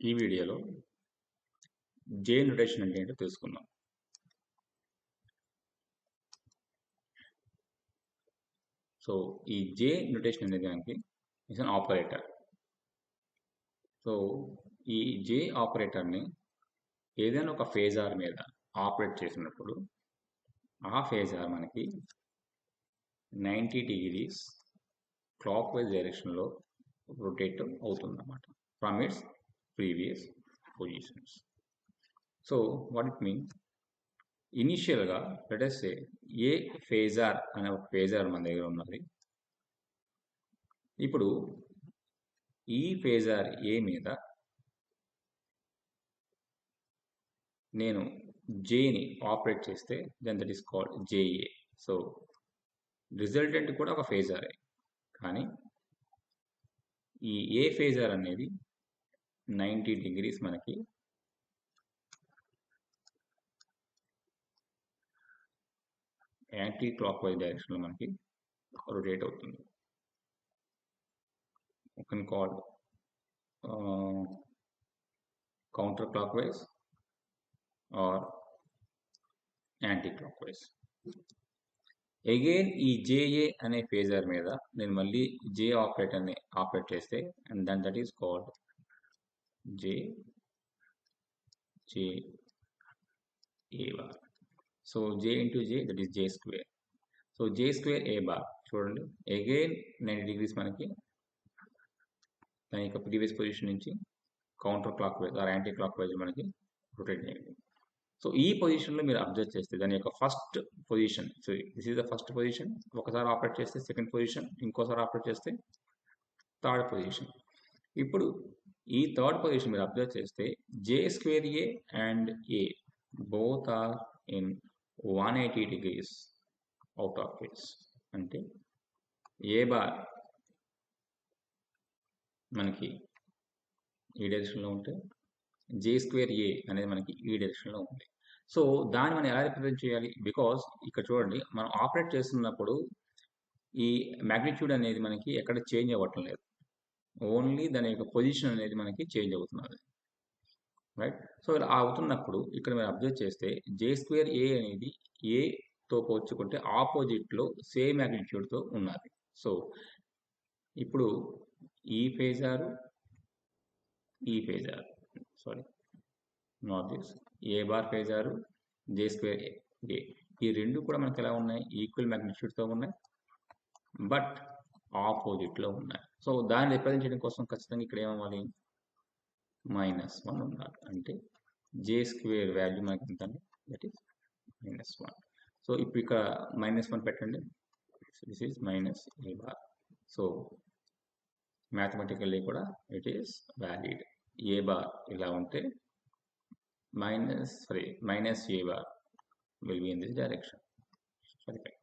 ఈ వీడియోలో జే నొటేషన్ అంటే ఏంటో తెలుసుకుందాం. సో ఈ జే నొటేషన్ అనేది మనకి ఇస్ అన్ ఆపరేటర్. సో ఈ జే ఆపరేటర్ని ఏదైనా ఒక ఫేజార్ మీద ఆపరేట్ చేసినప్పుడు ఆ ఫేజార్ మనకి 90 degrees క్లాక్ వైజ్ డైరెక్షన్లో రొటేట్ అవుతుంది అన్నమాట from it's previous positions. So what it mean, ఇనిషియల్గా లెట్ us say ఏ ఫేజార్ అనే ఒక ఫేజార్ మన దగ్గర ఉన్నది. ఇప్పుడు ఈ ఫేజార్ ఏ మీద నేను జేని ఆపరేట్ చేస్తే then that is called j A. So resultant కూడా ఒక ఫేజారే, కానీ ఈ ఏ ఫేజార్ అనేది 90 degrees మనకి యాంటీ క్లాక్ వైజ్ డైరెక్షన్లో మనకి రొటేట్ అవుతుంది. ఒక called counter clockwise or anti clockwise. Again ఈ జేఏ అనే ఫేజర్ మీద నేను మళ్ళీ జే ఆపరేటర్ని ఆపరేట్ చేస్తే and then that is called j A bar. So j into j that is j square. So j square A bar చూడండి, again 90 degrees మనకి దాని యొక్క ప్రీవియస్ పొజిషన్ నుంచి counter clockwise or anti clockwise మనకి rotate చేయండి. So ఈ పొజిషన్లో మీరు అబ్జర్వ్ చేస్తే దాని యొక్క first position, so this is the first position, ఒకసారి ఆపరేట్ చేస్తే సెకండ్ పొజిషన్, ఇంకోసారి ఆపరేట్ చేస్తే థర్డ్ పొజిషన్. ఇప్పుడు ఈ థర్డ్ పొజిషన్ మీరు అబ్జర్వ్ చేస్తే j square A and A both are in 180 degrees out of phase. అంటే ఏ బార్ మనకి ఈ డైరెక్షన్లో ఉంటే జే స్క్వేర్ ఏ అనేది మనకి ఈ డైరెక్షన్లో ఉంది. సో దాన్ని మనం ఎలా రిప్రజెంట్ చేయాలి? బికాజ్ ఇక్కడ చూడండి, మనం ఆపరేట్ చేస్తున్నప్పుడు ఈ మ్యాగ్నిట్యూడ్ అనేది మనకి ఎక్కడ చేంజ్ అవ్వటం లేదు, ఓన్లీ దాని యొక్క పొజిషన్ అనేది మనకి చేంజ్ అవుతున్నది, రైట్? సో ఇలా అవుతున్నప్పుడు ఇక్కడ మీరు అబ్జర్వ్ చేస్తే జే స్క్వేర్ ఏ అనేది ఏతో పోల్చుకుంటే ఆపోజిట్లో సేమ్ మ్యాగ్నిట్యూడ్తో ఉన్నది. సో ఇప్పుడు ఈ phasor sorry not this A bar phasor J square A, ఈ రెండు కూడా మనకి ఎలా ఉన్నాయి? ఈక్వల్ మ్యాగ్నిట్యూడ్తో ఉన్నాయి, బట్ ఆపోజిట్లో ఉన్నాయి. సో దాన్ని రిప్రజెంట్ చేయడం కోసం ఖచ్చితంగా ఇక్కడ ఏమవ్వాలి? -1 ఉండాలి. అంటే జే స్క్వేర్ వాల్యూ మనకి ఎంత? That is -1. సో ఇప్పుడు ఇక్కడ -1 పెట్టండి, this is A bar. So mathematically కూడా it is valid. A bar ఇలా ఉంటే minus a bar will be in this direction. Okay.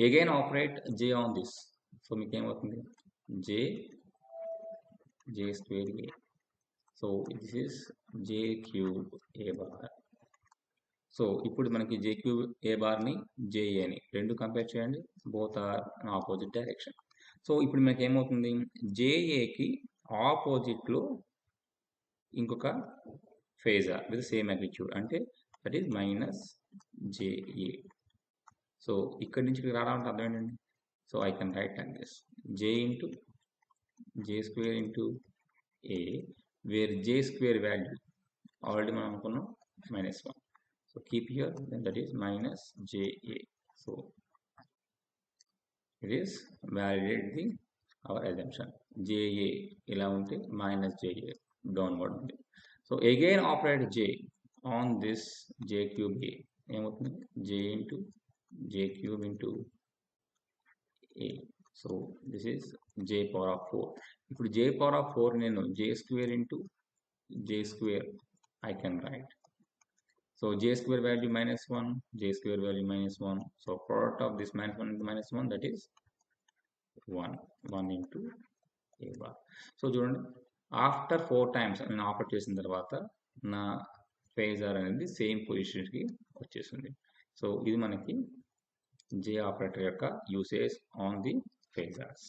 Again operate j on this. So మీకు ఏమవుతుంది? j square a. So this is j cube a bar. So ఇప్పుడు మనకి j cube a bar ని ja ని రెండు compare చేయండి, both are in opposite direction. So ఇప్పుడు మనకి ఏమవుతుంది? jaకి ఆపోజిట్లో ఇంకొక ఫేజర్ విత్ సేమ్ మ్యాగ్నిట్యూడ్, అంటే దట్ ఈస్ -ja. సో ఇక్కడి నుంచి ఇక్కడ రావడానికి అర్థం ఏంటండి? So I can write like this, J square into A, where J square value already మనం అనుకున్నాం -1. So keep here, then that is -ja. So it is validate the our assumption. J ఇలా ఉంటే -ja డౌన్వర్డ్ ఉంది. So again operate j on this j cube a, ఏమవుతుంది? j into j cube into a. So this is j power of 4. ఇప్పుడు j power of 4 నేను j square into j square I can write. So j square value -1, j square value -1. So product of this -1 into -1, that is 1 into a bar. So చూడండి, after 4 times నేను operate చేసిన తర్వాత నా phasor అనేది same పొజిషన్కి వచ్చేసింది. So ఇది మనకి జే ఆపరేటర్ యొక్క యూసేజ్ ఆన్ ది ఫేజర్స్.